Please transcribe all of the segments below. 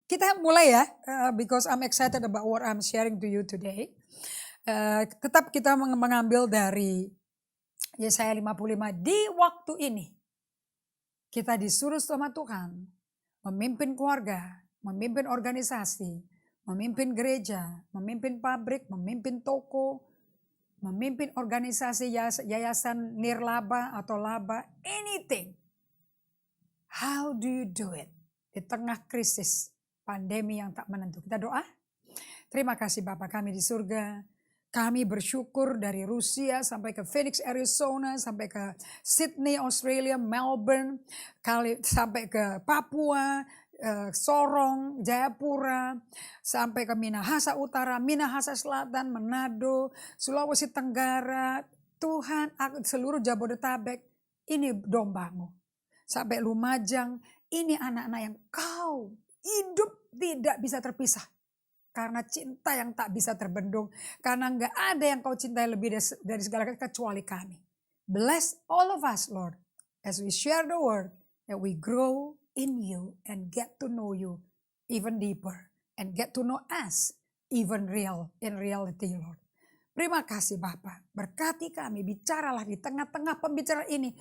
Kita mulai ya, because I'm excited about what I'm sharing to you today. Tetap kita mengambil dari Yesaya 55. Di waktu ini, kita disuruh sama Tuhan memimpin keluarga, memimpin organisasi, memimpin gereja, memimpin pabrik, memimpin toko, memimpin organisasi yayasan nirlaba atau laba, anything. How do you do it? Di tengah krisis pandemi yang tak menentu. Kita doa. Terima kasih Bapa kami di surga. Kami bersyukur dari Rusia sampai ke Phoenix, Arizona, sampai ke Sydney, Australia, Melbourne, sampai ke Papua, Sorong, Jayapura, sampai ke Minahasa Utara, Minahasa Selatan, Manado, Sulawesi Tenggara. Tuhan, seluruh Jabodetabek, ini dombamu. Sampai Lumajang, ini anak-anak yang kau hidup tidak bisa terpisah. Karena cinta yang tak bisa terbendung. Karena enggak ada yang kau cintai lebih dari segala kecuali kami. Bless all of us, Lord. As we share the word, that we grow in you and get to know you even deeper. And get to know us even in reality, Lord. Terima kasih Bapa. Berkati kami, bicaralah di tengah-tengah pembicaraan ini.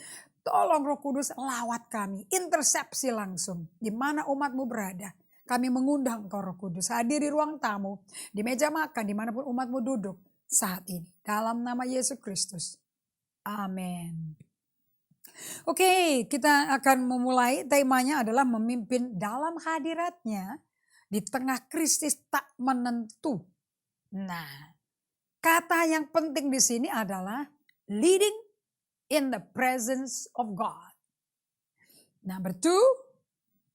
Tolong Roh Kudus lawat kami, intersepsi langsung di mana umatmu berada. Kami mengundang Engkau Roh Kudus, hadir di ruang tamu, di meja makan, dimanapun umatmu duduk saat ini. Dalam nama Yesus Kristus. Amin. Oke, kita akan memulai, temanya adalah memimpin dalam hadiratnya di tengah krisis tak menentu. Nah, kata yang penting di sini adalah leading in the presence of God. Number 2,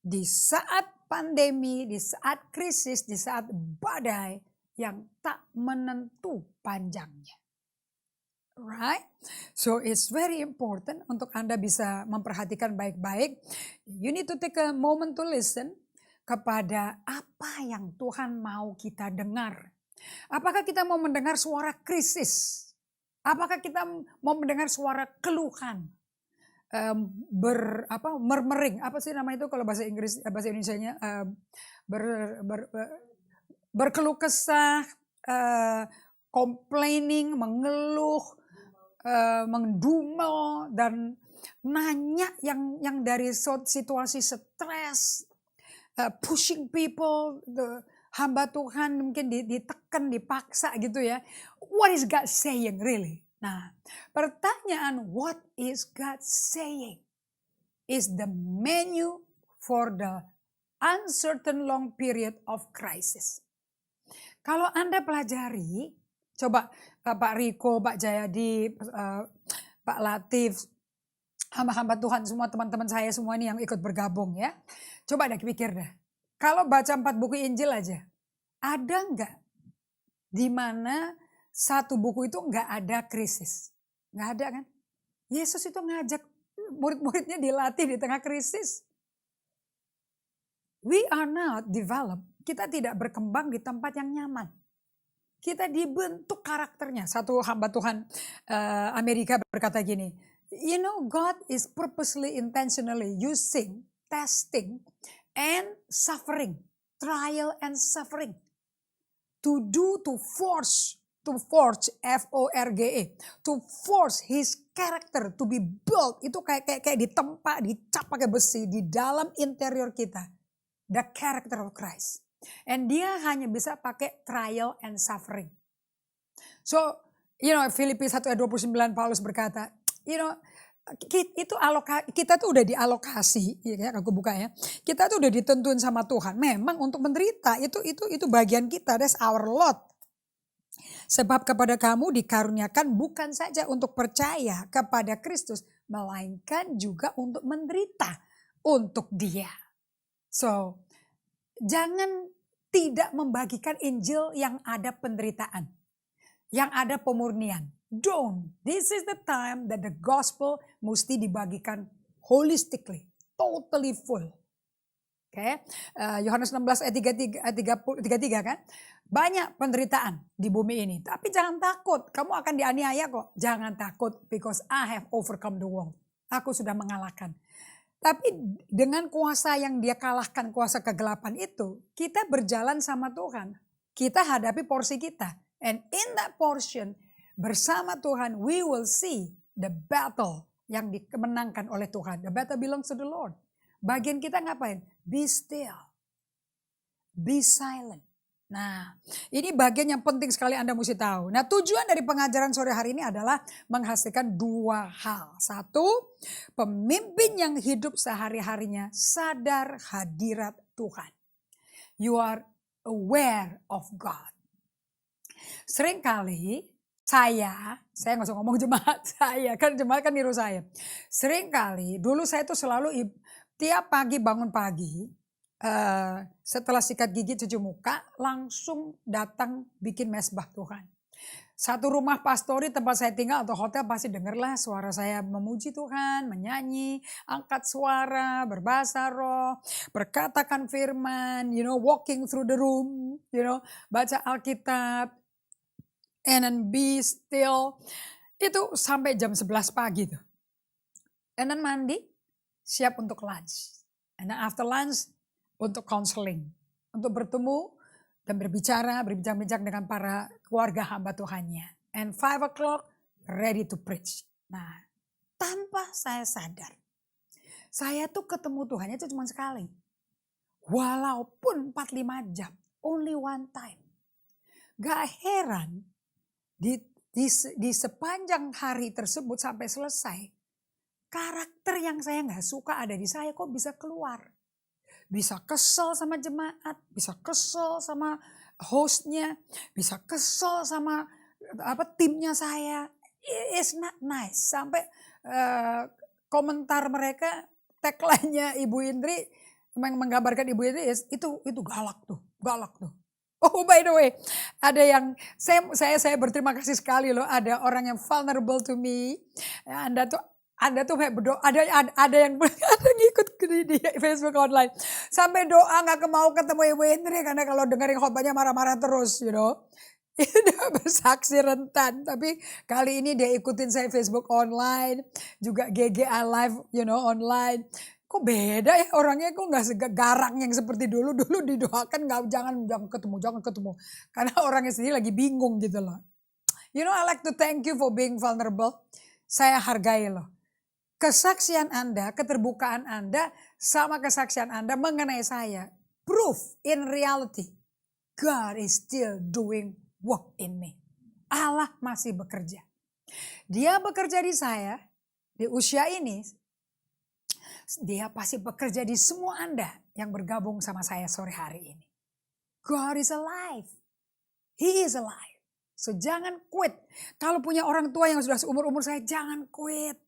di saat pandemi, di saat krisis, di saat badai yang tak menentu panjangnya. Right? So it's very important untuk Anda bisa memperhatikan baik-baik. You need to take a moment to listen kepada apa yang Tuhan mau kita dengar. Apakah kita mau mendengar suara krisis? Apakah kita mau mendengar suara keluhan, murmuring, apa sih nama itu kalau bahasa Inggris, bahasa Indonesianya, berkeluh kesah, complaining, mengeluh, mendumel dan nanya yang dari situasi stres, pushing people, hamba Tuhan mungkin ditekan, dipaksa gitu ya. What is God saying really? Nah, pertanyaan what is God saying is the menu for the uncertain long period of crisis. Kalau Anda pelajari, coba Pak Riko, Pak Jayadi, Pak Latif, hamba-hamba Tuhan semua, teman-teman saya semua ini yang ikut bergabung ya. Coba deh pikir deh. Kalau baca 4 buku Injil aja, ada enggak di mana satu buku itu enggak ada krisis? Enggak ada kan? Yesus itu ngajak murid-muridnya dilatih di tengah krisis. We are not developed. Kita tidak berkembang di tempat yang nyaman. Kita dibentuk karakternya. Satu hamba Tuhan Amerika berkata gini, you know God is purposely, intentionally using testing and suffering, trial and suffering. To forge, F-O-R-G-E, to force his character to be built. Itu kayak ditempa, dicap pakai besi di dalam interior kita. The character of Christ. And dia hanya bisa pakai trial and suffering. So, Filipi 1 ayat 29 Paulus berkata, kita tuh udah dialokasi, ya aku buka ya. Kita tuh udah ditentuin sama Tuhan. Memang untuk menderita itu bagian kita, that's our lot. Sebab kepada kamu dikaruniakan bukan saja untuk percaya kepada Kristus, melainkan juga untuk menderita untuk Dia. So, jangan tidak membagikan Injil yang ada penderitaan, yang ada pemurnian. Don't. This is the time that the gospel mesti dibagikan holistically, totally full. Oke, Yohanes 16 ayat 33 kan? Banyak penderitaan di bumi ini. Tapi jangan takut, kamu akan dianiaya kok. Jangan takut, because I have overcome the world. Aku sudah mengalahkan. Tapi dengan kuasa yang dia kalahkan, kuasa kegelapan itu, kita berjalan sama Tuhan. Kita hadapi porsi kita. And in that portion, bersama Tuhan, we will see the battle yang dimenangkan oleh Tuhan. The battle belongs to the Lord. Bagian kita ngapain? Be still. Be silent. Nah, ini bagian yang penting sekali Anda mesti tahu. Nah, tujuan dari pengajaran sore hari ini adalah menghasilkan dua hal. Satu, pemimpin yang hidup sehari-harinya sadar hadirat Tuhan. You are aware of God. Seringkali saya nggak usah ngomong jemaat saya, kan jemaat kan niru saya. Seringkali dulu saya tuh selalu tiap pagi bangun pagi, setelah sikat gigi cuci muka langsung datang bikin mesbah Tuhan. Satu rumah pastori tempat saya tinggal atau hotel pasti dengarlah suara saya memuji Tuhan, menyanyi, angkat suara, berbahasa roh, berkatakan firman, walking through the room, baca Alkitab, and then be still. Itu sampai jam 11 pagi tuh. And then mandi, siap untuk lunch. And then after lunch, untuk counseling, untuk bertemu dan berbincang-bincang dengan para keluarga hamba Tuhannya. And 5 o'clock ready to preach. Nah, tanpa saya sadar, saya tuh ketemu Tuhannya itu cuma sekali. Walaupun 4-5 jam, only one time. Gak heran di sepanjang hari tersebut sampai selesai, karakter yang saya gak suka ada di saya kok bisa keluar. Bisa kesel sama jemaat, bisa kesel sama hostnya, bisa kesel sama timnya saya. It's not nice. Sampai komentar mereka, tagline-nya Ibu Indri, menggambarkan Ibu Indri itu galak tuh. Oh, by the way, ada yang saya berterima kasih sekali loh, ada orang yang vulnerable to me. Anda tuh kayak berdoa, ada yang ngikut di Facebook online. Sampai doa gak mau ketemu Ibu Indri karena kalau dengerin khotbahnya marah-marah terus, Dia bersaksi rentan, tapi kali ini dia ikutin saya Facebook online, juga GGA live, online. Kok beda ya orangnya, kok gak segarang yang seperti dulu didoakan jangan ketemu. Karena orangnya sendiri lagi bingung gitu loh. I like to thank you for being vulnerable. Saya hargai loh. Kesaksian Anda, keterbukaan Anda, sama kesaksian Anda mengenai saya. Proof in reality. God is still doing work in me. Allah masih bekerja. Dia bekerja di saya, di usia ini. Dia pasti bekerja di semua Anda yang bergabung sama saya sore hari ini. God is alive. He is alive. So jangan quit. Kalau punya orang tua yang sudah seumur-umur saya, jangan quit.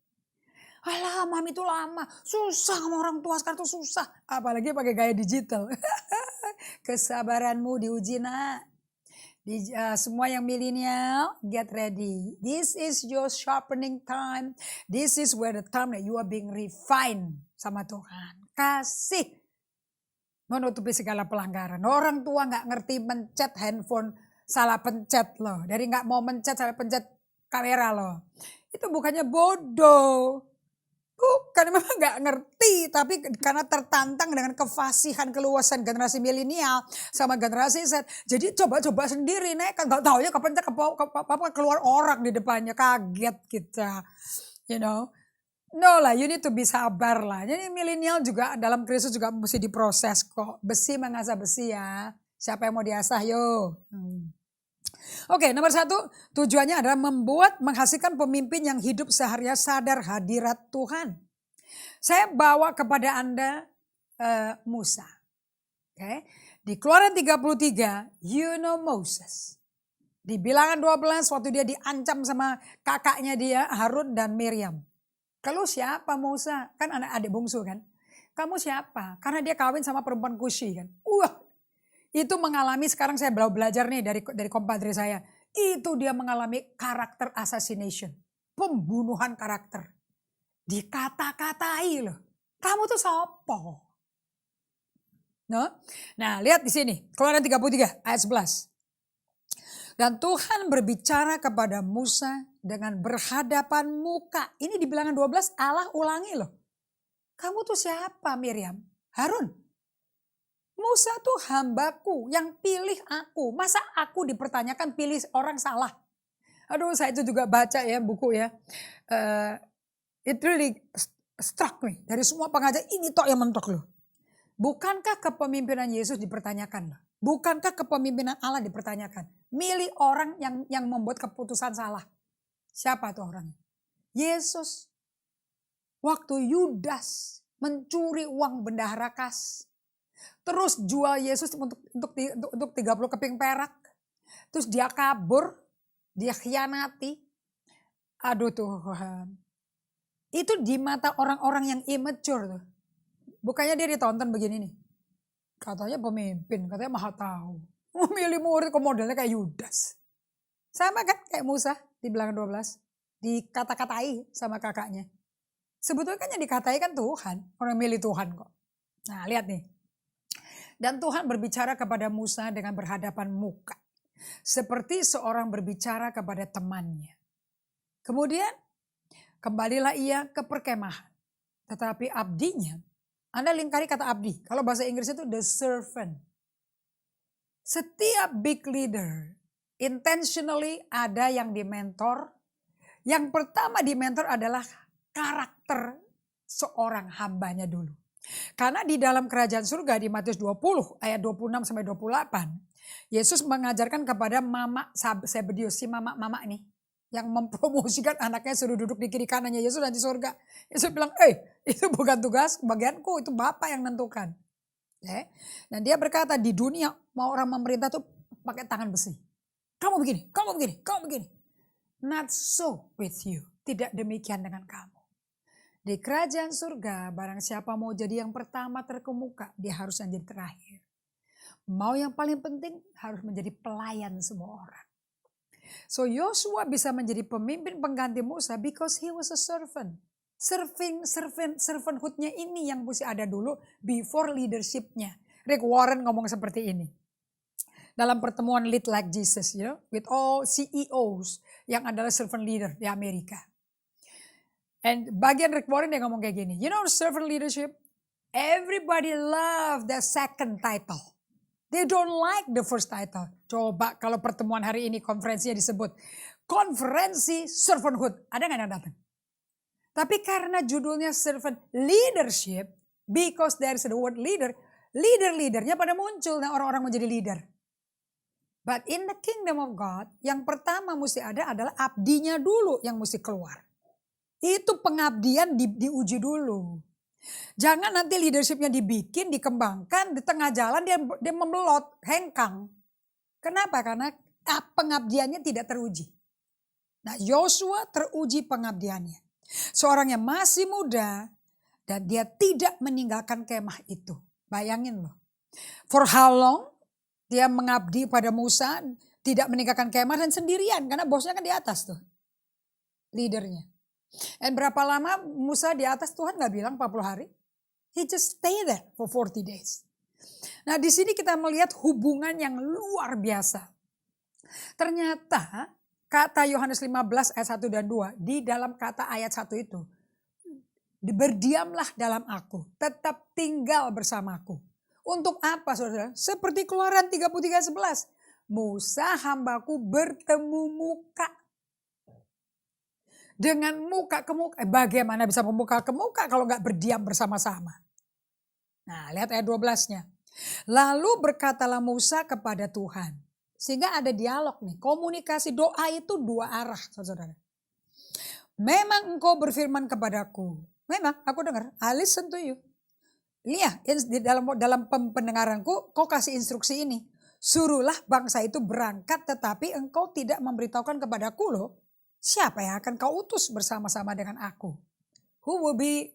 Alah, mami itu lama, susah sama orang tua sekarang tuh susah. Apalagi pakai gaya digital. Kesabaranmu diuji nak. Semua yang milenial, get ready. This is your sharpening time. This is where the time that you are being refined sama Tuhan. Kasih menutupi segala pelanggaran. Orang tua gak ngerti mencet handphone, salah pencet loh. Dari gak mau mencet, salah pencet kamera loh. Itu bukannya bodoh. Bukan, memang gak ngerti, tapi karena tertantang dengan kefasihan, keluasan generasi milenial sama generasi Z. Jadi coba-coba sendiri, kan gak tahu ya kapan keluar orang di depannya, kaget kita. No lah, you need to be sabar lah. Jadi milenial juga dalam Kristus juga mesti diproses kok. Besi mengasah besi ya. Siapa yang mau diasah yo. Oke, nomor 1, tujuannya adalah menghasilkan pemimpin yang hidup seharian sadar hadirat Tuhan. Saya bawa kepada Anda Musa. Oke, di Keluaran 33, Moses. Di Bilangan 12 waktu dia diancam sama kakaknya dia, Harun dan Miriam. Kalau siapa Musa? Kan adik bungsu kan. Kamu siapa? Karena dia kawin sama perempuan Kushi kan. Itu mengalami, sekarang saya belajar nih dari kompadre saya. Itu dia mengalami karakter assassination. Pembunuhan karakter. Dikata-katai loh. Kamu tuh siapa? No? Nah, lihat di sini. Keluaran 33 ayat 11. Dan Tuhan berbicara kepada Musa dengan berhadapan muka. Ini di Bilangan 12 Allah ulangi loh. Kamu tuh siapa Miriam? Harun. Musa tuh hambaku yang pilih aku. Masa aku dipertanyakan pilih orang salah? Aduh, saya itu juga baca ya buku ya. It really struck me. Dari semua pengajar ini tok yang mentok loh. Bukankah kepemimpinan Yesus dipertanyakan? Bukankah kepemimpinan Allah dipertanyakan? Milih orang yang membuat keputusan salah. Siapa tuh orangnya? Yesus. Waktu Yudas mencuri uang bendahara kas. Terus jual Yesus untuk 30 keping perak. Terus dia kabur. Dia khianati. Aduh Tuhan. Itu di mata orang-orang yang immature tuh. Bukannya dia ditonton begini nih. Katanya pemimpin, katanya maha tahu. Memilih murid kok modelnya kayak Yudas. Sama kan kayak Musa di Bilangan 12. Dikata-katai sama kakaknya. Sebetulnya kan yang dikatai kan Tuhan. Orang milih Tuhan kok. Nah lihat nih. Dan Tuhan berbicara kepada Musa dengan berhadapan muka. Seperti seorang berbicara kepada temannya. Kemudian kembalilah ia ke perkemahan. Tetapi abdinya, Anda lingkari kata abdi. Kalau bahasa Inggris itu the servant. Setiap big leader intentionally ada yang dimentor. Yang pertama dimentor adalah karakter seorang hambanya dulu. Karena di dalam kerajaan surga di Matius 20 ayat 26 sampai 28. Yesus mengajarkan kepada mama Zebedeus, si mama nih. Yang mempromosikan anaknya suruh duduk di kiri kanannya Yesus di surga. Yesus bilang, itu bukan tugas bagianku, itu Bapa yang nentukan. Dan dia berkata di dunia mau orang memerintah tuh pakai tangan besi. Kamu begini, kamu begini, kamu begini. Not so with you. Tidak demikian dengan kamu. Di kerajaan surga barang siapa mau jadi yang pertama terkemuka, dia harus yang jadi terakhir. Mau yang paling penting harus menjadi pelayan semua orang. So Yosua bisa menjadi pemimpin pengganti Musa because he was a servant. Servanthood-nya ini yang mesti ada dulu before leadership-nya. Rick Warren ngomong seperti ini. Dalam pertemuan Lead Like Jesus, with all CEOs yang adalah servant leader di Amerika. And bagian Rick Warren dia ngomong kayak gini. Servant leadership, everybody love the second title. They don't like the first title. Coba kalau pertemuan hari ini konferensinya disebut konferensi servanthood. Ada nggak yang datang? Tapi karena judulnya servant leadership, because there is the word leader, leader-leadernya pada muncul dan orang-orang menjadi leader. But in the kingdom of God, yang pertama mesti ada adalah abdinya dulu yang mesti keluar. Itu pengabdian diuji dulu. Jangan nanti leadershipnya dibikin, dikembangkan, di tengah jalan dia membelot, hengkang. Kenapa? Karena pengabdiannya tidak teruji. Nah Yosua teruji pengabdiannya. Seorang yang masih muda dan dia tidak meninggalkan kemah itu. Bayangin loh. For how long dia mengabdi pada Musa, tidak meninggalkan kemah dan sendirian. Karena bosnya kan di atas tuh. Leadernya. Dan berapa lama Musa di atas Tuhan gak bilang 40 hari. He just stay there for 40 days. Nah di sini kita melihat hubungan yang luar biasa. Ternyata kata Yohanes 15 ayat 1 dan 2. Di dalam kata ayat 1 itu. Berdiamlah dalam aku. Tetap tinggal bersamaku. Untuk apa saudara? Seperti Keluaran 33:11. Musa hambaku bertemu muka. Dengan muka ke muka. Bagaimana bisa memuka ke muka kalau gak berdiam bersama-sama. Nah lihat ayat 12-nya. Lalu berkatalah Musa kepada Tuhan. Sehingga ada dialog nih. Komunikasi doa itu dua arah saudara. Memang engkau berfirman kepadaku. Memang aku dengar. I listen to you. Lihat dalam pendengaranku kau kasih instruksi ini. Suruhlah bangsa itu berangkat tetapi engkau tidak memberitahukan kepadaku loh. Siapa yang akan kau utus bersama-sama dengan aku? Who will be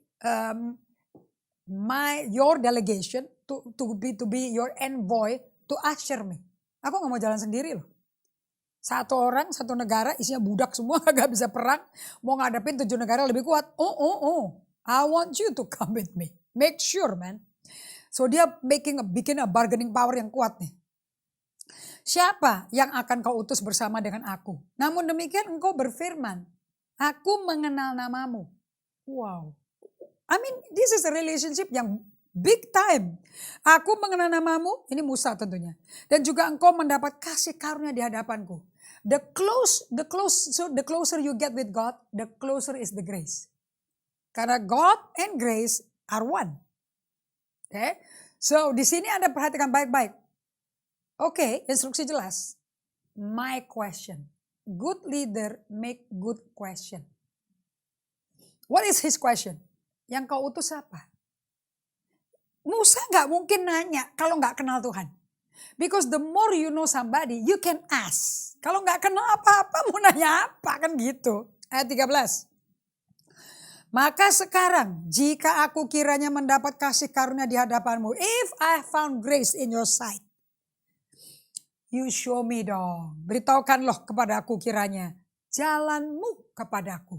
your delegation to be your envoy to usher me? Aku gak mau jalan sendiri loh. Satu orang, satu negara isinya budak semua gak bisa perang. Mau ngadepin 7 negara lebih kuat. I want you to come with me. Make sure man. So dia bikin a bargaining power yang kuat nih. Siapa yang akan kau utus bersama dengan aku? Namun demikian engkau berfirman, aku mengenal namamu. Wow. I mean, this is a relationship yang big time. Aku mengenal namamu, ini Musa tentunya. Dan juga engkau mendapat kasih karunia di hadapanku. The closer you get with God, the closer is the grace. Karena God and grace are one. Okay? So di sini Anda perhatikan baik-baik. Oke, instruksi jelas. My question. Good leader make good question. What is his question? Yang kau utus apa? Musa gak mungkin nanya kalau gak kenal Tuhan. Because the more you know somebody, you can ask. Kalau gak kenal apa-apa mau nanya apa kan gitu. Ayat 13. Maka sekarang jika aku kiranya mendapat kasih karunia di hadapanmu. If I found grace in your sight. You show me dong. Beritahukanlah kepada aku kiranya. Jalanmu kepadaku.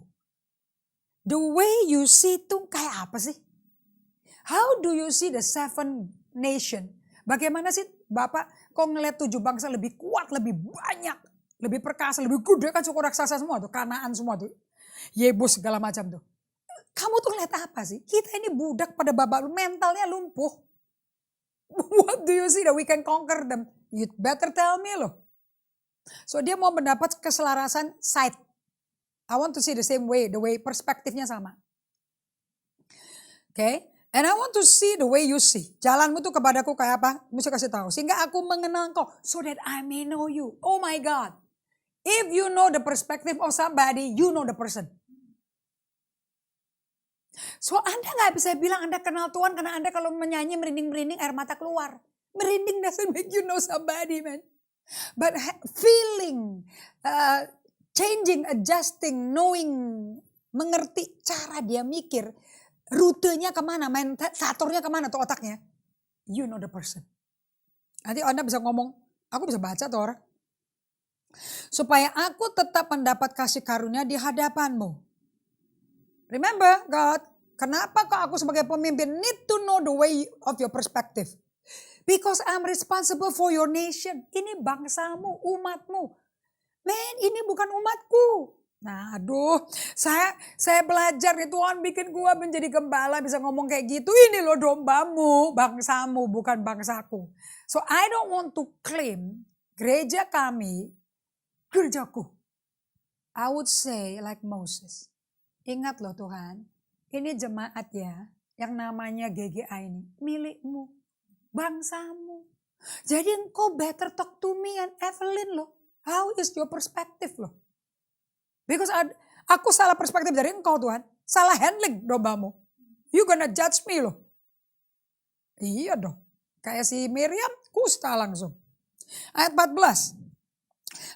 The way you see itu kayak apa sih? How do you see the 7 nation? Bagaimana sih Bapak kok ngeliat 7 bangsa lebih kuat, lebih banyak, lebih perkasa, lebih gede kan suku raksasa semua tuh, Kanaan semua tuh. Yebus segala macam tuh. Kamu tuh ngeliat apa sih? Kita ini budak pada babak mentalnya lumpuh. What do you see that we can conquer them? You better tell me loh. So dia mau mendapat keselarasan sight. I want to see the same way, the way perspektifnya sama. Okay, and I want to see the way you see. Jalanmu tuh kepadaku kayak apa? Mesti kasih tahu. Sehingga aku mengenal engkau, so that I may know you. Oh my God. If you know the perspective of somebody, you know the person. So Anda gak bisa bilang Anda kenal Tuhan karena Anda kalau menyanyi merinding-merinding air mata keluar. Merinding doesn't make you know somebody, man. But feeling, changing, adjusting, knowing, mengerti cara dia mikir, rutenya kemana, mentornya kemana tuh otaknya. You know the person. Nanti Anda bisa ngomong, aku bisa baca tuh orang. Supaya aku tetap mendapat kasih karunia di hadapanmu. Remember God, kenapa kok aku sebagai pemimpin need to know the way of your perspective. Because I'm responsible for your nation. Ini bangsamu, umatmu. Man, ini bukan umatku. Nah, aduh, saya belajar nih Tuhan bikin gua menjadi gembala bisa ngomong kayak gitu. Ini loh dombamu, bangsamu, bukan bangsaku. So I don't want to claim gereja kami, gerejaku. I would say like Moses. Ingat loh Tuhan, ini jemaat ya, yang namanya GGA ini, milikmu, bangsamu. Jadi engkau better talk to me and Evelyn loh. How is your perspective loh? Because aku salah perspektif dari engkau Tuhan. Salah handling dombamu. You gonna judge me loh. Iya dong. Kayak si Miriam kusta langsung. Ayat 14.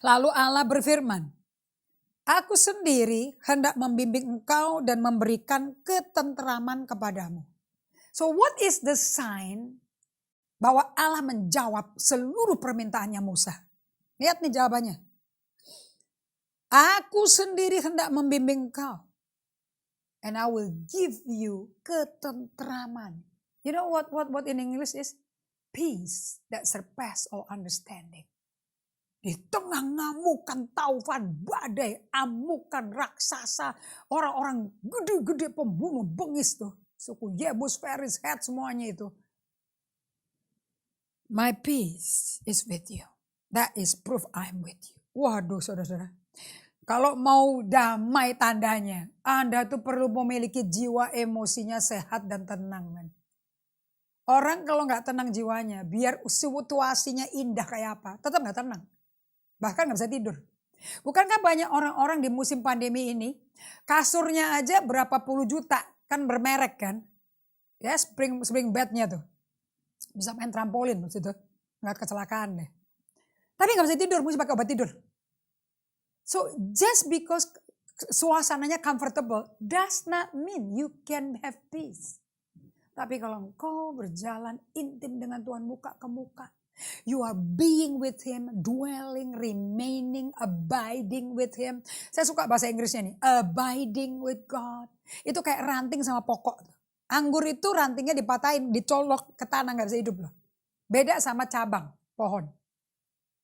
Lalu Allah berfirman. Aku sendiri hendak membimbing engkau dan memberikan ketenteraman kepadamu. So what is the sign bahwa Allah menjawab seluruh permintaannya Musa? Lihat nih jawabannya. Aku sendiri hendak membimbing engkau. And I will give you ketenteraman. You know what in English is? Peace that surpass all understanding. Di tengah ngamukan taufan, badai, amukan raksasa, orang-orang gede-gede pembunuh bengis tuh. Suku Yebus, Feris, Het semuanya itu. My peace is with you. That is proof I'm with you. Waduh saudara-saudara. Kalau mau damai tandanya, Anda tuh perlu memiliki jiwa emosinya sehat dan tenang. Man. Orang kalau gak tenang jiwanya, biar situasinya indah kayak apa, tetap gak tenang. Bahkan gak bisa tidur. Bukankah banyak orang-orang di musim pandemi ini, kasurnya aja berapa puluh juta, kan bermerek kan. Ya spring bednya tuh. Bisa main trampolin di situ, nggak kecelakaan deh. Tapi nggak bisa tidur, mesti pakai obat tidur. So just because suasananya comfortable does not mean you can have peace. Tapi kalau engkau berjalan intim dengan Tuhan muka ke muka, you are being with Him, dwelling, remaining, abiding with Him. Saya suka bahasa Inggrisnya nih, abiding with God. Itu kayak ranting sama pokok. Anggur itu rantingnya dipatahin, dicolok ke tanah gak bisa hidup loh. Beda sama cabang pohon.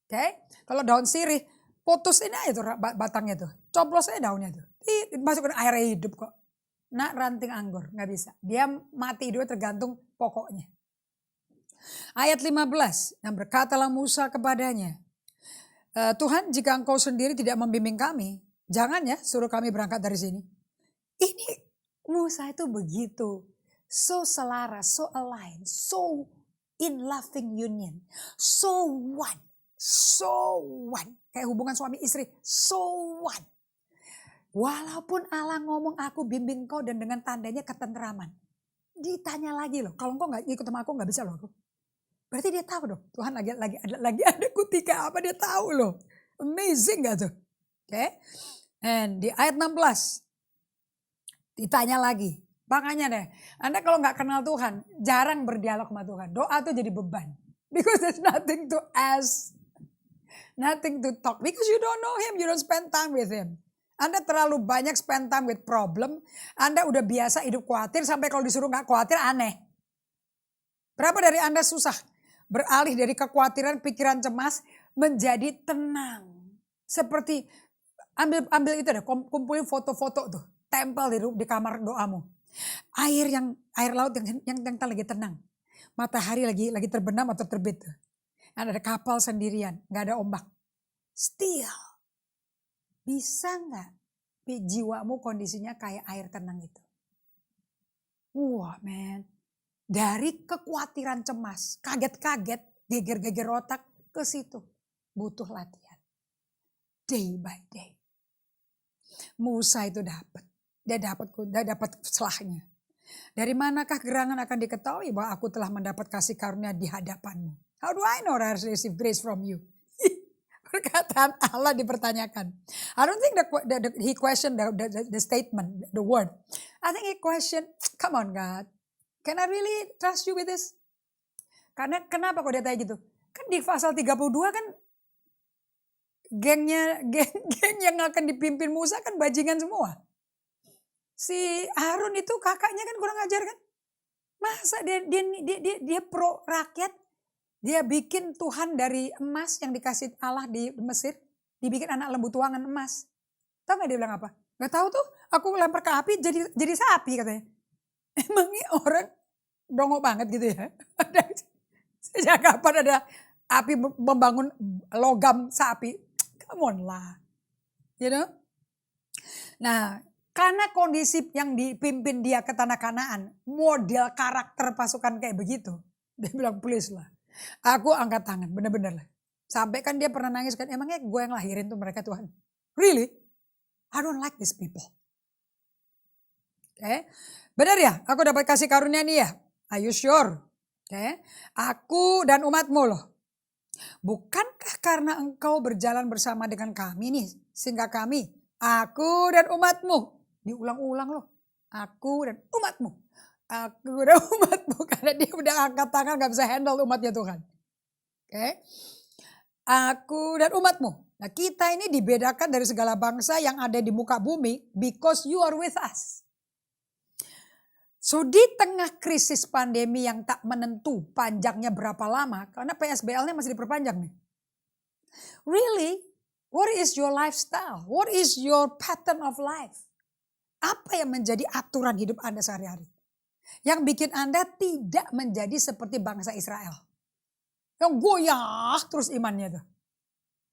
Oke, kalau daun sirih, putusin aja tuh batangnya tuh. Coplos aja daunnya tuh. Masukin air hidup kok. nak ranting anggur. Nggak bisa. Dia mati hidupnya tergantung pokoknya. Ayat 15. Dan berkatalah Musa kepadanya, Tuhan, jika engkau sendiri tidak membimbing kami, jangan ya suruh kami berangkat dari sini. Ini Musa itu begitu. So selaras, so aligned, so in loving union. So one. So one. Kayak hubungan suami istri. So one. Walaupun Allah ngomong aku bimbing kau dan dengan tandanya ketenteraman. Ditanya lagi loh, kalau engkau gak ikut sama aku gak bisa loh aku. Berarti dia tahu dong, Tuhan lagi ada kutika apa, dia tahu loh. Amazing gak tuh? Oke. And di ayat 16 ditanya lagi. Makanya deh, Anda kalau gak kenal Tuhan, jarang berdialog sama Tuhan. Doa tuh jadi beban. Because there's nothing to ask. Nothing to talk. Because you don't know him, you don't spend time with him. Anda terlalu banyak spend time with problem. Anda udah biasa hidup khawatir sampai kalau disuruh gak khawatir aneh. Berapa dari Anda susah beralih dari kekhawatiran, pikiran cemas menjadi tenang. Seperti ambil itu deh, kumpulin foto-foto tuh, tempel di kamar doamu. Air laut yang lagi tenang. Matahari lagi terbenam atau terbit tuh. Ada kapal sendirian, gak ada ombak. Still. Bisa nggak jiwamu kondisinya kayak air tenang itu? Wah man, dari kekhawatiran cemas, kaget-kaget, geger-geger otak ke situ. Butuh latihan. Day by day. Musa itu dapat. Dia dapat selahnya. Dari manakah gerangan akan diketahui bahwa aku telah mendapat kasih karunia di hadapanmu? How do I know I receive grace from you? Perkataan Allah dipertanyakan. I don't think he questioned the statement, the word. I think he questioned, come on God, can I really trust you with this? Karena kenapa kok dia tanya gitu? Kan di pasal 32 kan geng yang akan dipimpin Musa kan bajingan semua. Si Harun itu kakaknya kan kurang ajar kan? Masa dia pro rakyat? Dia bikin Tuhan dari emas yang dikasih Allah di Mesir. Dibikin anak lembu tuangan emas. Tahu gak dia bilang apa? Gak tahu tuh, aku lempar ke api jadi sapi katanya. Emangnya orang dongok banget gitu ya? Sejak kapan ada api membangun logam sapi? Come on lah. You know? Nah, karena kondisi yang dipimpin dia ke tanah Kanaan, model karakter pasukan kayak begitu. Dia bilang please lah. Aku angkat tangan, bener-bener lah. Sampai kan dia pernah nangis kan, emangnya gue yang lahirin tuh mereka Tuhan. Really? I don't like these people. Oke, benar ya? Aku dapat kasih karunia nih ya? Are you sure? Oke, aku dan umatmu loh. Bukankah karena engkau berjalan bersama dengan kami nih, sehingga kami, aku dan umatmu. Diulang-ulang loh, aku dan umatmu. Aku dan umatmu, karena dia udah angkat tangan gak bisa handle umatnya Tuhan. Oke. Aku dan umatmu. Nah kita ini dibedakan dari segala bangsa yang ada di muka bumi because you are with us. So di tengah krisis pandemi yang tak menentu panjangnya berapa lama, karena PSBL-nya masih diperpanjang nih. Really, what is your lifestyle? What is your pattern of life? Apa yang menjadi aturan hidup Anda sehari-hari? Yang bikin Anda tidak menjadi seperti bangsa Israel. Yang goyah terus imannya tuh.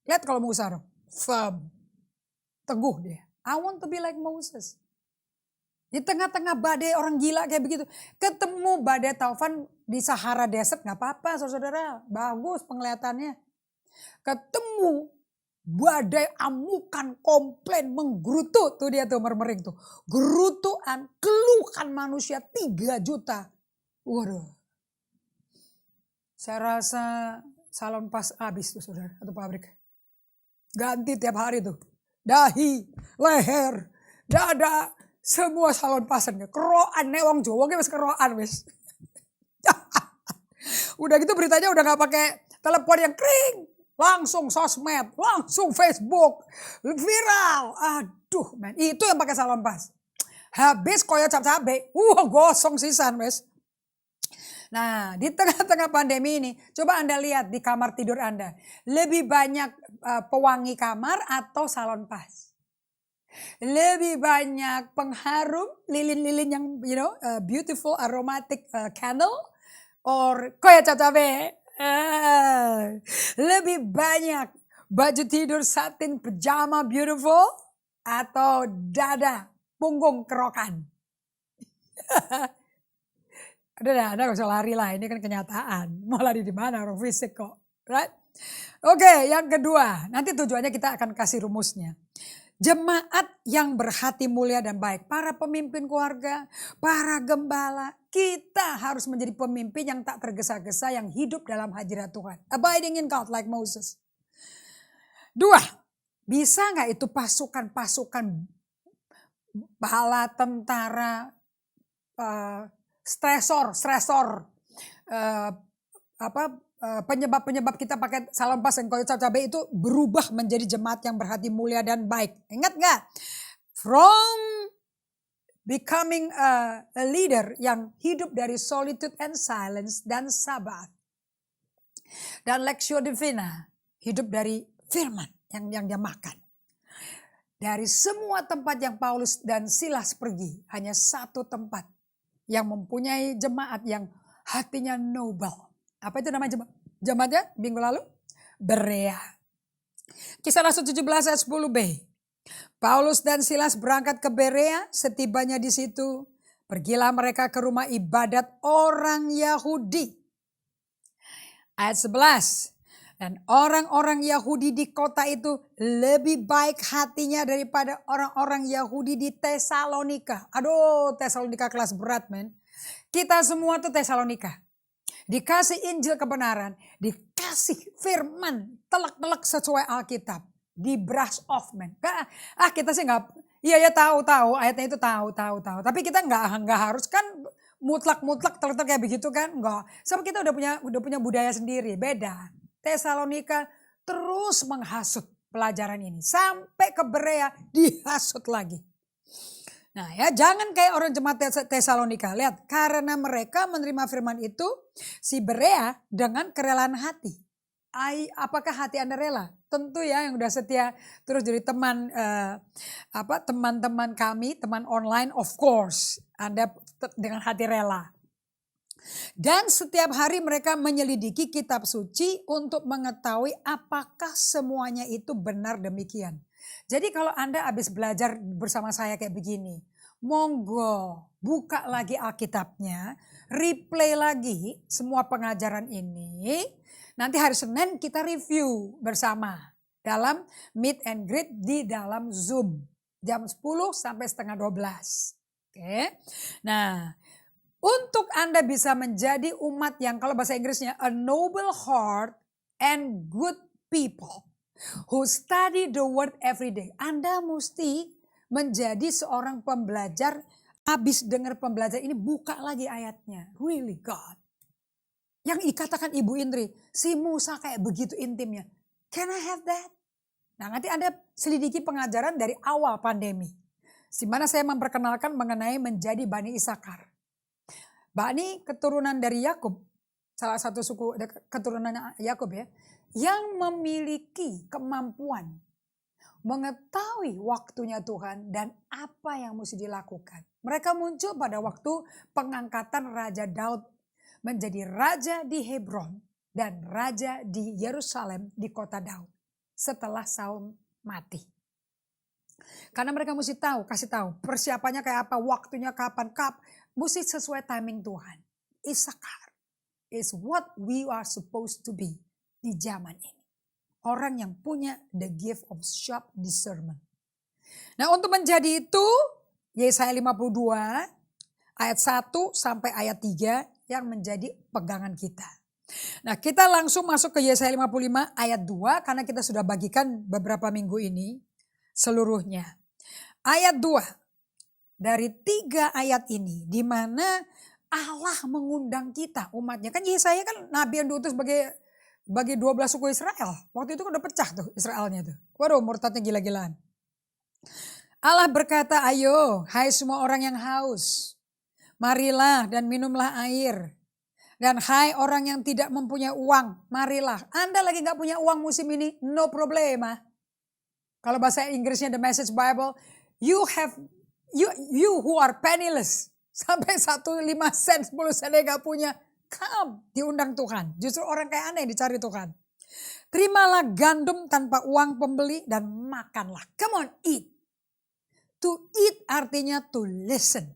Lihat kalau Musa dong. Firm. Teguh dia. I want to be like Moses. Di tengah-tengah badai orang gila kayak begitu. Ketemu badai taufan di Sahara Desert gak apa-apa saudara-saudara. Bagus penglihatannya. Ketemu badai amukan komplain menggerutu tuh dia tuh mermering tuh. Gerutuan keluhan manusia 3 juta. Waduh. Saya rasa salon pas habis tuh saudara atau pabrik. Ganti tiap hari tuh. Dahi, leher, dada, semua salon pasan. Keroan nih wong Jawa wis keroan wis. Udah gitu beritanya udah gak pakai telepon yang kering. Langsung sosmed, langsung Facebook, viral. Aduh men, itu yang pakai salon pas. Habis koyo cap cabe, gosong sisan wes. Nah di tengah-tengah pandemi ini, coba Anda lihat di kamar tidur Anda. Lebih banyak pewangi kamar atau salon pas? Lebih banyak pengharum, lilin-lilin yang beautiful aromatic candle, or koya cacabe. Lebih banyak baju tidur satin pajama beautiful, atau dada punggung kerokan. Anda gak usah lari lah, ini kan kenyataan. Mau lari di mana, orang fisik kok. Right? Oke, yang kedua, nanti tujuannya kita akan kasih rumusnya. Jemaat yang berhati mulia dan baik, para pemimpin keluarga, para gembala, kita harus menjadi pemimpin yang tak tergesa-gesa, yang hidup dalam hadirat Tuhan. Abiding in God like Moses. Dua, bisa gak itu pasukan-pasukan bala, tentara, stresor, penyebab kita pakai salam pas dan koyo cabai itu berubah menjadi jemaat yang berhati mulia dan baik. Ingat gak? From becoming a leader yang hidup dari solitude and silence dan sabat. Dan Lectio Divina, hidup dari firman yang dia makan. Dari semua tempat yang Paulus dan Silas pergi, hanya satu tempat yang mempunyai jemaat yang hatinya noble. Apa itu namanya jemaatnya minggu lalu? Berea. Kisah Rasul 17 ayat 10b. Paulus dan Silas berangkat ke Berea, setibanya di situ, pergilah mereka ke rumah ibadat orang Yahudi. Ayat 11. Dan orang-orang Yahudi di kota itu lebih baik hatinya daripada orang-orang Yahudi di Tesalonika. Aduh, Tesalonika kelas berat, men. Kita semua tuh Tesalonika. Dikasih Injil kebenaran, dikasih firman, telak-telak sesuai Alkitab. Di brush off, men. Kita sih nggak, iya tahu, ayatnya itu tahu. Tapi kita nggak harus kan mutlak telak kayak begitu kan, nggak. Sebab kita udah punya budaya sendiri, beda. Tesalonika terus menghasut pelajaran ini. Sampai ke Berea dihasut lagi. Nah ya, jangan kayak orang jemaat Tesalonika. Lihat, karena mereka menerima firman itu, si Berea dengan kerelaan hati. Apakah hati Anda rela? Tentu ya, yang udah setia terus jadi teman-teman kami, teman online, of course Anda dengan hati rela. Dan setiap hari mereka menyelidiki kitab suci untuk mengetahui apakah semuanya itu benar demikian. Jadi kalau Anda habis belajar bersama saya kayak begini, monggo buka lagi Alkitabnya, replay lagi semua pengajaran ini. Nanti hari Senin kita review bersama dalam meet and greet di dalam Zoom. Jam 10 sampai setengah 12. Oke. Nah, untuk Anda bisa menjadi umat yang kalau bahasa Inggrisnya a noble heart and good people who study the word every day. Anda mesti menjadi seorang pembelajar, habis dengar pembelajar ini buka lagi ayatnya. Really God. Yang dikatakan Ibu Indri, si Musa kayak begitu intimnya. Can I have that? Nah nanti Anda selidiki pengajaran dari awal pandemi. Di mana saya memperkenalkan mengenai menjadi Bani Isakar. Bani keturunan dari Yakub, salah satu suku keturunan Yakub ya, yang memiliki kemampuan mengetahui waktunya Tuhan dan apa yang mesti dilakukan. Mereka muncul pada waktu pengangkatan Raja Daud menjadi raja di Hebron dan raja di Yerusalem di kota Daud setelah Saul mati. Karena mereka mesti kasih tahu persiapannya kayak apa, waktunya kapan, mesti sesuai timing Tuhan. Isakar is what we are supposed to be di zaman ini. Orang yang punya the gift of sharp discernment. Nah untuk menjadi itu, Yesaya 52 ayat 1 sampai ayat 3 yang menjadi pegangan kita. Nah kita langsung masuk ke Yesaya 55 ayat 2 karena kita sudah bagikan beberapa minggu ini seluruhnya. Ayat 2 dari 3 ayat ini di mana Allah mengundang kita umatnya. Kan Yesaya kan nabi yang diutus bagi 12 suku Israel. Waktu itu kan udah pecah tuh Israelnya tuh. Waduh murtadnya gila-gilaan. Allah berkata, ayo hai semua orang yang haus. Marilah dan minumlah air. Dan hai orang yang tidak mempunyai uang, marilah. Anda lagi gak punya uang musim ini, no problema. Kalau bahasa Inggrisnya The Message Bible, You have you who are penniless. Sampai 1 5 sen 10 sen gak punya. Come, diundang Tuhan. Justru orang kayak Anda yang dicari Tuhan. Terimalah gandum tanpa uang pembeli dan makanlah. Come on, eat. To eat artinya to listen.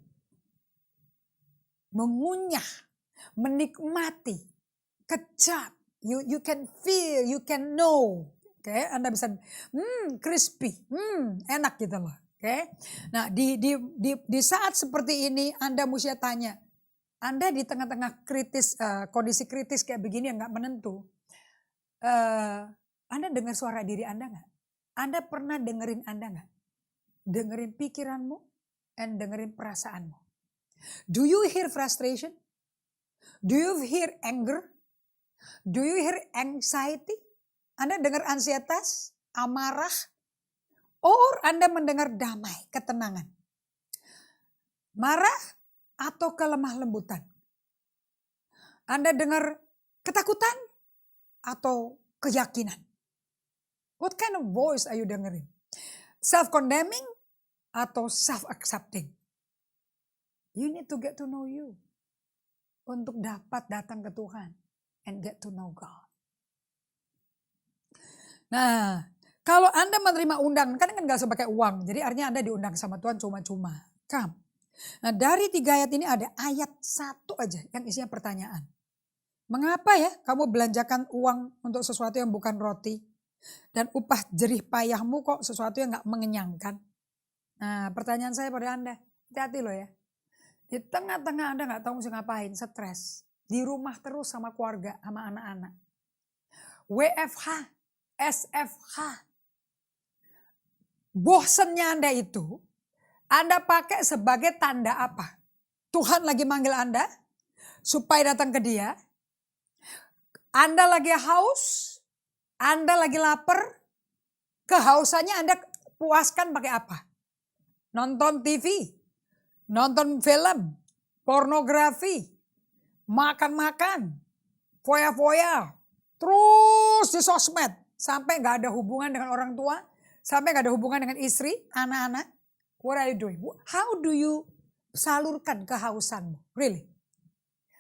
Mengunyah, menikmati, kecap. You can feel, you can know. Oke, Anda bisa crispy, enak gitu loh. Oke. Nah, di saat seperti ini Anda mesti tanya. Anda di tengah-tengah kritis, kondisi kritis kayak begini yang gak menentu. Anda dengar suara diri Anda gak? Anda pernah dengerin Anda gak? Dengerin pikiranmu and dengerin perasaanmu. Do you hear frustration? Do you hear anger? Do you hear anxiety? Anda dengar ansietas, amarah? Or Anda mendengar damai, ketenangan? Marah atau kelemah lembutan? Anda dengar ketakutan atau keyakinan? What kind of voice are you dengerin? Self-condemning atau self-accepting? You need to get to know you. Untuk dapat datang ke Tuhan and get to know God. Nah, kalau Anda menerima undangan, kan gak usah pakai uang. Jadi artinya Anda diundang sama Tuhan cuma-cuma. Come. Nah, dari 3 ayat ini ada ayat 1 aja yang isinya pertanyaan. Mengapa ya kamu belanjakan uang untuk sesuatu yang bukan roti? Dan upah jerih payahmu kok sesuatu yang gak mengenyangkan? Nah, pertanyaan saya pada Anda, hati-hati loh ya. Di tengah-tengah Anda gak tahu mesti ngapain, stres. Di rumah terus sama keluarga, sama anak-anak. WFH, SFH. Bosennya Anda itu, Anda pakai sebagai tanda apa? Tuhan lagi manggil Anda supaya datang ke Dia. Anda lagi haus, Anda lagi lapar, kehausannya Anda puaskan pakai apa? Nonton TV, nonton film, pornografi, makan-makan, foya-foya, terus di sosmed. Sampai gak ada hubungan dengan orang tua, sampai gak ada hubungan dengan istri, anak-anak. What are you doing? How do you salurkan kehausanmu? Really?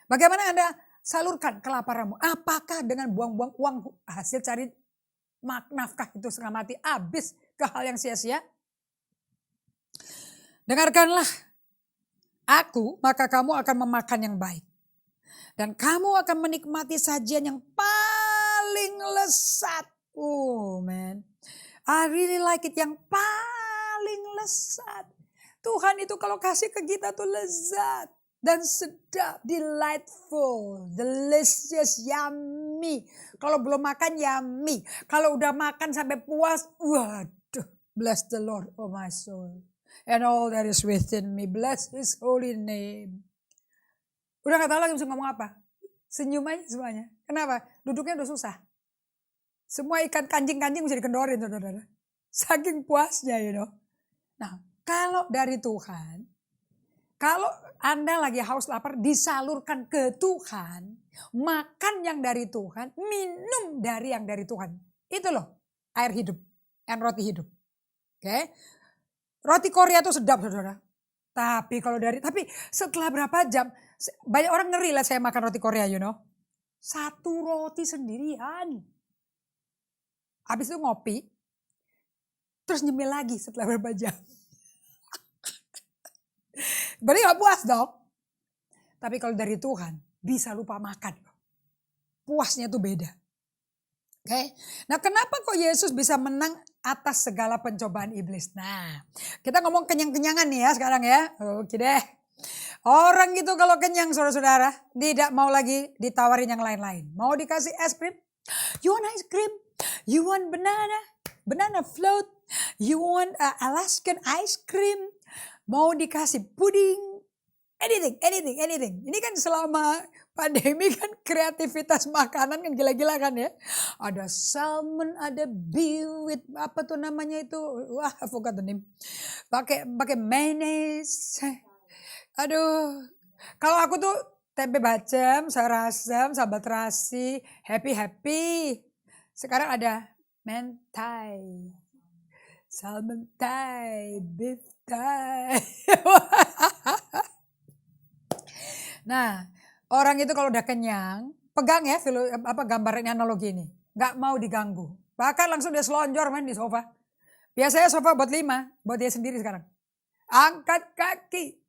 Bagaimana Anda salurkan kelaparanmu? Apakah dengan buang-buang uang hasil cari nafkah itu setengah mati habis ke hal yang sia-sia? Dengarkanlah aku, maka kamu akan memakan yang baik. Dan kamu akan menikmati sajian yang paling lesat. Oh man, I really like it, yang paling lesat. Tuhan itu kalau kasih ke kita tuh lezat dan sedap, delightful, delicious, yummy. Kalau belum makan yummy, kalau udah makan sampai puas, waduh, bless the Lord, oh my soul. And all that is within me, bless His holy name. Udah gak tahu lagi mesti ngomong apa. Senyum aja semuanya. Kenapa? Duduknya udah susah. Semua ikan kancing-kancing mesti dikendorin, saudara. Saking puasnya, you know. Nah, kalau dari Tuhan, kalau Anda lagi haus lapar, disalurkan ke Tuhan, makan yang dari Tuhan, minum dari yang dari Tuhan. Itu loh, air hidup and roti hidup. Oke. Roti Korea itu sedap, saudara. Tapi setelah berapa jam, banyak orang ngeri lah saya makan roti Korea, you know. 1 roti sendirian. Habis itu ngopi, terus nyemil lagi setelah berapa jam. Berarti gak puas dong. Tapi kalau dari Tuhan, bisa lupa makan. Puasnya tuh beda. Oke. Nah, kenapa kok Yesus bisa menang atas segala pencobaan iblis? Nah, kita ngomong kenyang-kenyangan nih ya sekarang ya. Oke deh. Orang gitu kalau kenyang saudara-saudara, tidak mau lagi ditawarin yang lain-lain. Mau dikasih es krim? You want ice cream? You want banana float? You want Alaskan ice cream? Mau dikasih puding? Anything. Ini kan selama pandemi kan kreativitas makanan kan gila-gila kan ya. Ada salmon, ada beef with apa tuh namanya itu. Wah, I forgot the name. Pakai mayonnaise. Aduh. Kalau aku tuh tempe bacem, sayur asam, sambal terasi, happy. Sekarang ada mentai. Salmon thigh, beef thigh. Nah, orang itu kalau udah kenyang, pegang ya gambarnya analogi ini. Gak mau diganggu. Bahkan langsung dia selonjor main di sofa. Biasanya sofa buat 5, buat dia sendiri sekarang. Angkat kaki,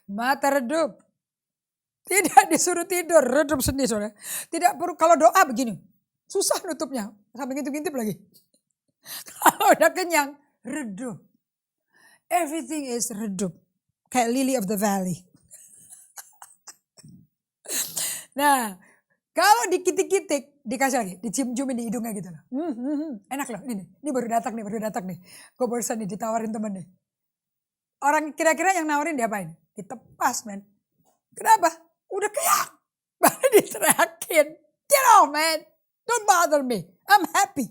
mata redup. Tidak disuruh tidur, redup sendiri soalnya. Tidak perlu, kalau doa begini, susah nutupnya. Sampai ngintip-ngintip lagi. Kalau udah kenyang, redup. Everything is redup. Kayak lily of the valley. Nah, kalau dikitik-kitik, dikasih lagi, dicium-ciumin di hidungnya gitu loh. Enak loh, ini baru datang nih. Gue barusan nih ditawarin temen nih. Orang kira-kira yang nawarin diapain? Ditepas men. Kenapa? Udah kenyang. Baru diteriakin. Get off man. Don't bother me. I'm happy.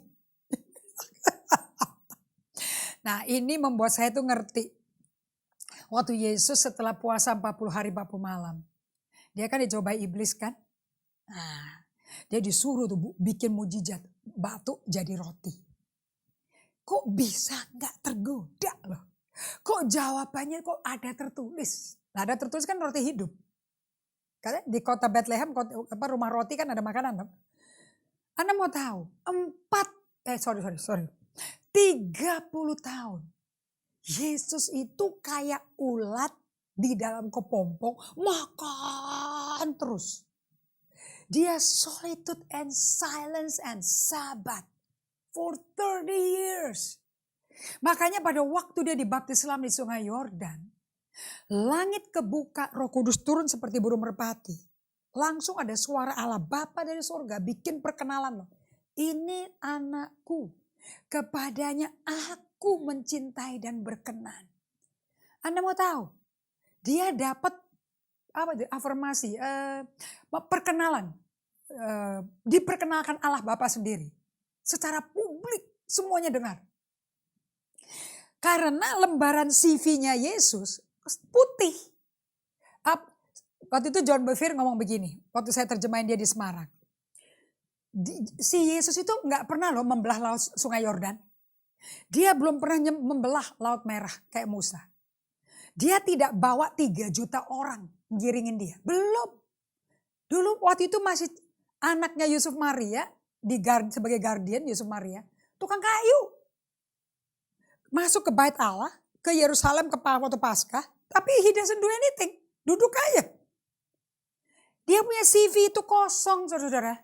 Nah ini membuat saya tuh ngerti. Waktu Yesus setelah puasa 40 hari 40 malam. Dia kan dicobai iblis kan. Nah, dia disuruh tuh bikin mujizat. Batu jadi roti. Kok bisa gak tergoda loh. Kok jawabannya kok ada tertulis. Nah, ada tertulis kan roti hidup. Karena di kota Bethlehem, rumah roti kan ada makanan. Anda mau tahu, 30 tahun. Yesus itu kayak ulat di dalam kepompong, makan terus. Dia solitude and silence and Sabbath for 30 years. Makanya pada waktu dia dibaptis di Sungai Yordan, langit kebuka, Roh Kudus turun seperti burung merpati. Langsung ada suara Allah Bapa dari surga bikin perkenalan loh. Ini anakku, kepadanya aku mencintai dan berkenan. Anda mau tahu? Dia dapat afirmasi, perkenalan. Diperkenalkan Allah Bapa sendiri. Secara publik semuanya dengar. Karena lembaran CV-nya Yesus putih. Waktu itu John Bevere ngomong begini, waktu saya terjemahin dia di Semarang. Si Yesus itu gak pernah loh membelah laut Sungai Yordan. Dia belum pernah membelah Laut Merah kayak Musa. Dia tidak bawa 3 juta orang ngiringin dia. Belum. Dulu waktu itu masih anaknya Yusuf Maria, sebagai guardian Yusuf Maria, tukang kayu. Masuk ke Bait Allah, ke Yerusalem ke waktu Paskah, tapi he doesn't do anything. Duduk aja. Dia punya CV itu kosong, saudara.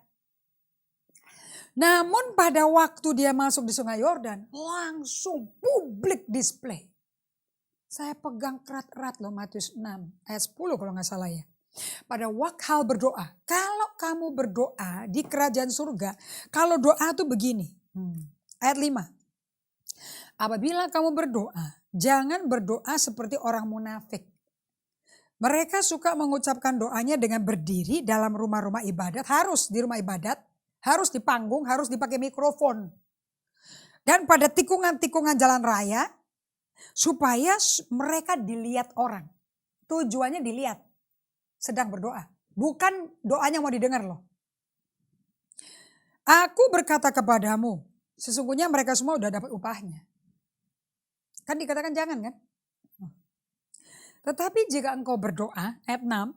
Namun pada waktu dia masuk di Sungai Yordan, langsung public display. Saya pegang erat-erat loh Matius 6 ayat 10 kalau nggak salah ya. Pada waktu hal berdoa, kalau kamu berdoa di kerajaan surga, kalau doa itu begini. Ayat 5. Apabila kamu berdoa, jangan berdoa seperti orang munafik. Mereka suka mengucapkan doanya dengan berdiri dalam rumah-rumah ibadat. Harus di rumah ibadat, harus di panggung, harus dipakai mikrofon. Dan pada tikungan-tikungan jalan raya, supaya mereka dilihat orang. Tujuannya dilihat, sedang berdoa. Bukan doanya mau didengar loh. Aku berkata kepadamu, sesungguhnya mereka semua udah dapat upahnya. Kan dikatakan jangan kan? Tetapi jika engkau berdoa, ayat 6,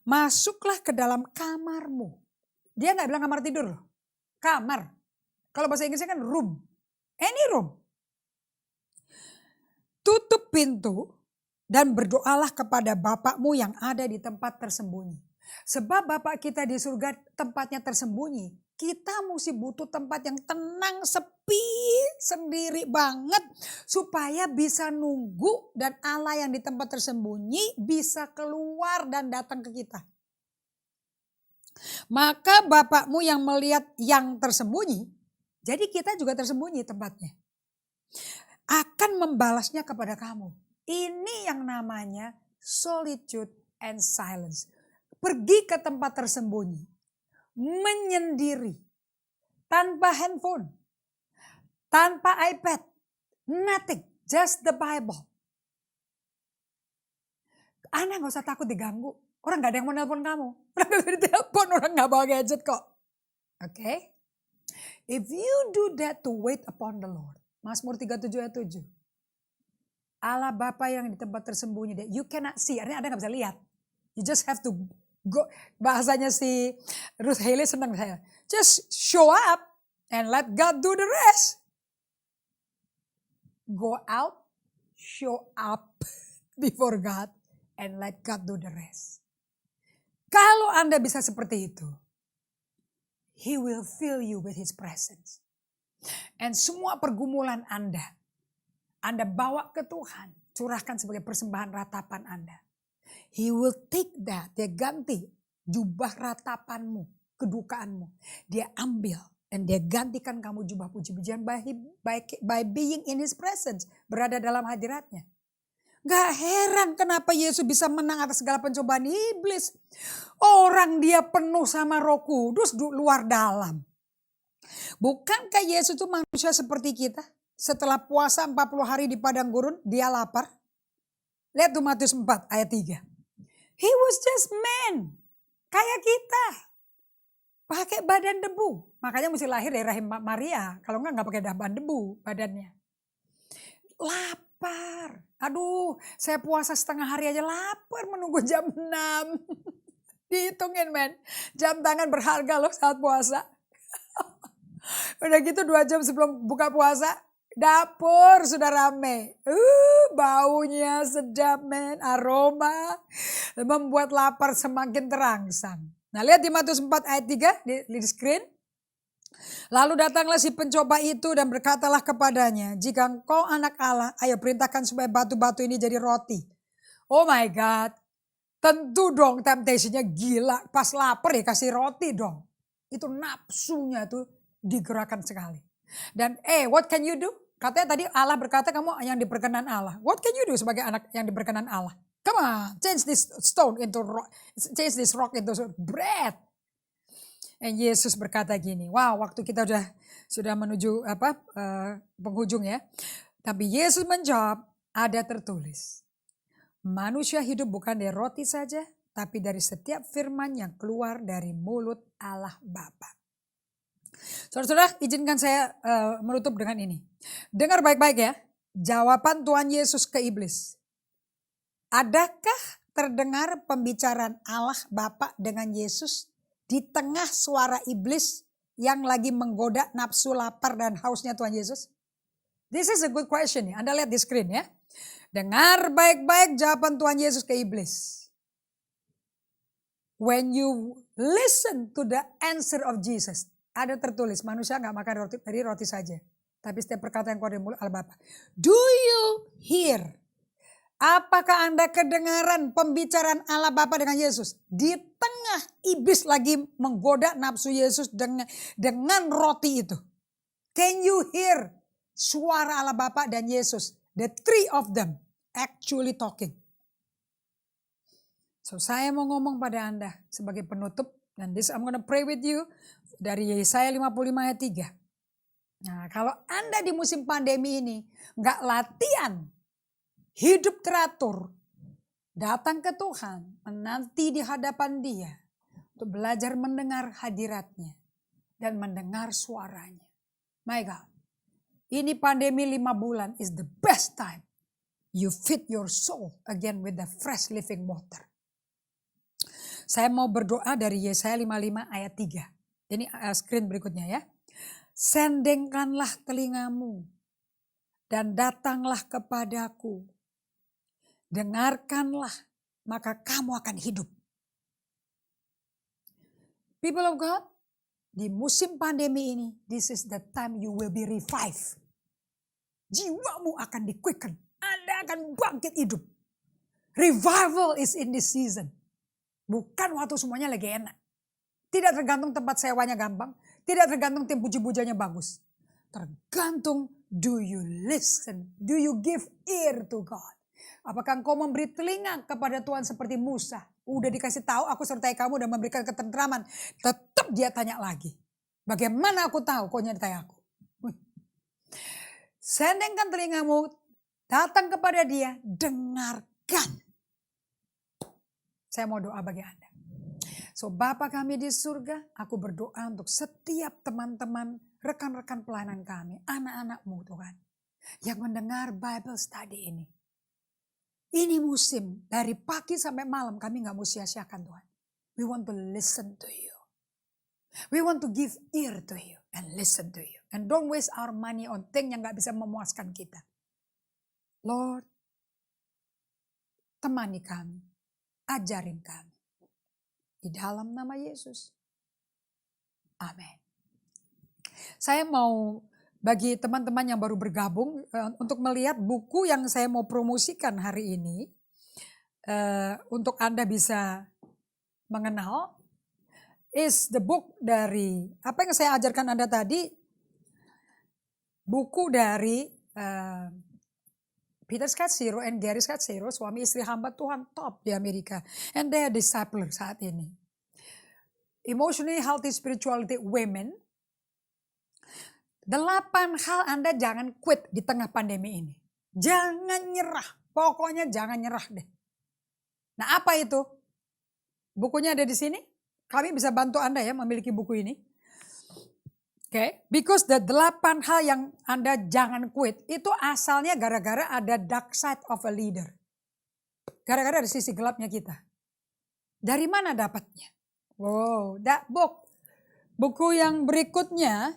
masuklah ke dalam kamarmu. Dia gak bilang kamar tidur loh. Kamar. Kalau bahasa Inggrisnya kan room. Any room. Tutup pintu dan berdoalah kepada Bapakmu yang ada di tempat tersembunyi. Sebab Bapak kita di surga tempatnya tersembunyi. Kita mesti butuh tempat yang tenang, sepi, sendiri banget. Supaya bisa nunggu dan Allah yang di tempat tersembunyi bisa keluar dan datang ke kita. Maka Bapakmu yang melihat yang tersembunyi, jadi kita juga tersembunyi tempatnya, akan membalasnya kepada kamu. Ini yang namanya solitude and silence. Pergi ke tempat tersembunyi. Menyendiri. Tanpa handphone. Tanpa iPad. Nothing. Just the Bible. Anda gak usah takut diganggu. Orang gak ada yang mau nelpon kamu. Orang gak bisa ditelepon. Orang gak bawa gadget kok. Oke. If you do that to wait upon the Lord. Mazmur 37 ayat 7. Allah Bapa yang di tempat tersembunyi, that you cannot see, artinya Anda gak bisa lihat. You just have to go, bahasanya si Ruth Haley senang saya. Just show up and let God do the rest. Go out, show up before God and let God do the rest. Kalau Anda bisa seperti itu, He will fill you with His presence. And semua pergumulan Anda bawa ke Tuhan, curahkan sebagai persembahan ratapan Anda. He will take that, dia ganti jubah ratapanmu, kedukaanmu. Dia ambil dan dia gantikan kamu jubah puji-pujian by being in His presence, berada dalam hadiratnya. Gak heran kenapa Yesus bisa menang atas segala pencobaan iblis. Orang dia penuh sama Roh Kudus luar dalam. Bukankah Yesus itu manusia seperti kita? Setelah puasa 40 hari di padang gurun, dia lapar. Lihat tuh Matius 4 ayat 3. He was just man. Kayak kita. Pakai badan debu. Makanya mesti lahir dari rahim Maria. Kalau enggak pakai badan debu badannya. Lapar. Aduh, saya puasa setengah hari aja lapar menunggu jam 6. Dihitungin men. Jam tangan berharga loh saat puasa. Udah gitu 2 jam sebelum buka puasa. Dapur sudah rame. Baunya sedap men. Aroma. Membuat lapar semakin terangsang. Nah lihat di Matius 4 ayat 3 di screen. Lalu datanglah si pencoba itu dan berkatalah kepadanya. Jika engkau anak Allah, ayo perintahkan supaya batu-batu ini jadi roti. Oh my God. Tentu dong temptation-nya gila. Pas lapar ya kasih roti dong. Itu nafsunya tuh digerakkan sekali. Dan what can you do? Katanya tadi Allah berkata kamu yang diperkenan Allah. What can you do sebagai anak yang diperkenan Allah? Come on, change this stone into rock, change this rock into bread. And Yesus berkata gini, wow waktu kita sudah menuju penghujung ya. Tapi Yesus menjawab, ada tertulis. Manusia hidup bukan dari roti saja, tapi dari setiap firman yang keluar dari mulut Allah Bapa. Saudara-saudara, izinkan saya menutup dengan ini. Dengar baik-baik ya, jawaban Tuhan Yesus ke iblis. Adakah terdengar pembicaraan Allah Bapa dengan Yesus di tengah suara iblis yang lagi menggoda nafsu lapar dan hausnya Tuhan Yesus? This is a good question ya, Anda lihat di screen ya. Dengar baik-baik jawaban Tuhan Yesus ke iblis. When you listen to the answer of Jesus, ada tertulis manusia gak makan roti saja. Tapi setiap perkataan yang keluar dari mulut Allah Bapa. Do you hear? Apakah Anda kedengaran pembicaraan Allah Bapa dengan Yesus? Di tengah iblis lagi menggoda nafsu Yesus dengan roti itu. Can you hear suara Allah Bapa dan Yesus? The three of them actually talking. So saya mau ngomong pada Anda sebagai penutup. Dan this I'm gonna pray with you dari Yesaya 55 ayat 3. Nah kalau Anda di musim pandemi ini gak latihan hidup teratur, datang ke Tuhan, menanti di hadapan Dia untuk belajar mendengar hadiratnya dan mendengar suaranya. My God, ini pandemi 5 bulan is the best time you feed your soul again with the fresh living water. Saya mau berdoa dari Yesaya 55 ayat 3. Ini screen berikutnya ya. Sendengkanlah telingamu dan datanglah kepadaku. Dengarkanlah maka kamu akan hidup. People of God, di musim pandemi ini, this is the time you will be revived. Jiwamu akan di-quicken. Anda akan bangkit hidup. Revival is in this season. Bukan waktu semuanya lagi enak. Tidak tergantung tempat sewanya gampang. Tidak tergantung tim puji-pujiannya bagus. Tergantung do you listen? Do you give ear to God? Apakah engkau memberi telinga kepada Tuhan seperti Musa? Udah dikasih tahu aku sertai kamu dan memberikan ketentraman. Tetap dia tanya lagi. Bagaimana aku tahu kau nyertai aku? Sendengkan telingamu. Datang kepada dia. Dengarkan. Saya mau doa bagi Anda. So Bapa kami di surga, aku berdoa untuk setiap teman-teman, rekan-rekan pelayanan kami, anak-anakmu Tuhan. yang mendengar Bible study ini. Ini musim dari pagi sampai malam kami gak mau sia-siakan Tuhan. We want to listen to you. We want to give ear to you and listen to you. And don't waste our money on things yang gak bisa memuaskan kita. Lord, temani kami, ajarin kami. Di dalam nama Yesus. Amin. Saya mau bagi teman-teman yang baru bergabung untuk melihat buku yang saya mau promosikan hari ini. Untuk Anda bisa mengenal. Is the book dari, apa yang saya ajarkan Anda tadi, buku dari Peter Scazzero and Gary Scazzero, suami istri hamba Tuhan top di Amerika. And they are discipler saat ini. Emotionally Healthy Spirituality Women. 8 hal Anda jangan quit di tengah pandemi ini. Jangan nyerah, pokoknya jangan nyerah deh. Nah apa itu? Bukunya ada di sini. Kami bisa bantu Anda ya memiliki buku ini. Okay. Because the 8 hal yang Anda jangan quit itu asalnya gara-gara ada dark side of a leader. Gara-gara ada sisi gelapnya kita. Dari mana dapatnya? Wow, that book. Buku yang berikutnya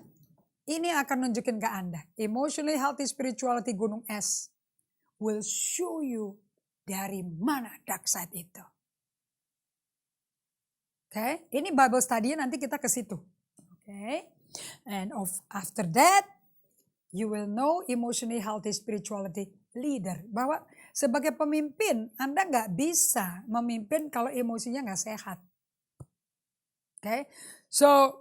ini akan nunjukin ke Anda. Emotionally Healthy Spirituality Gunung Es will show you dari mana dark side itu. Okay, ini Bible study nanti kita ke situ. Okay, and after that, you will know emotionally healthy spirituality leader. Bahwa sebagai pemimpin, Anda nggak bisa memimpin kalau emosinya nggak sehat. Okay, so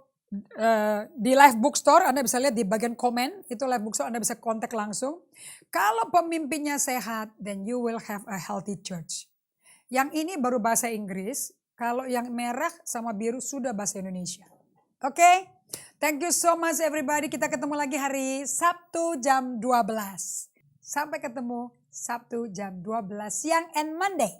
di Live Bookstore Anda bisa lihat di bagian komen, itu Live Bookstore Anda bisa kontak langsung. Kalau pemimpinnya sehat, then you will have a healthy church. Yang ini baru bahasa Inggris. Kalau yang merah sama biru sudah bahasa Indonesia. Oke, thank you so much everybody. Kita ketemu lagi hari Sabtu jam 12. Sampai ketemu Sabtu jam 12 siang and Monday.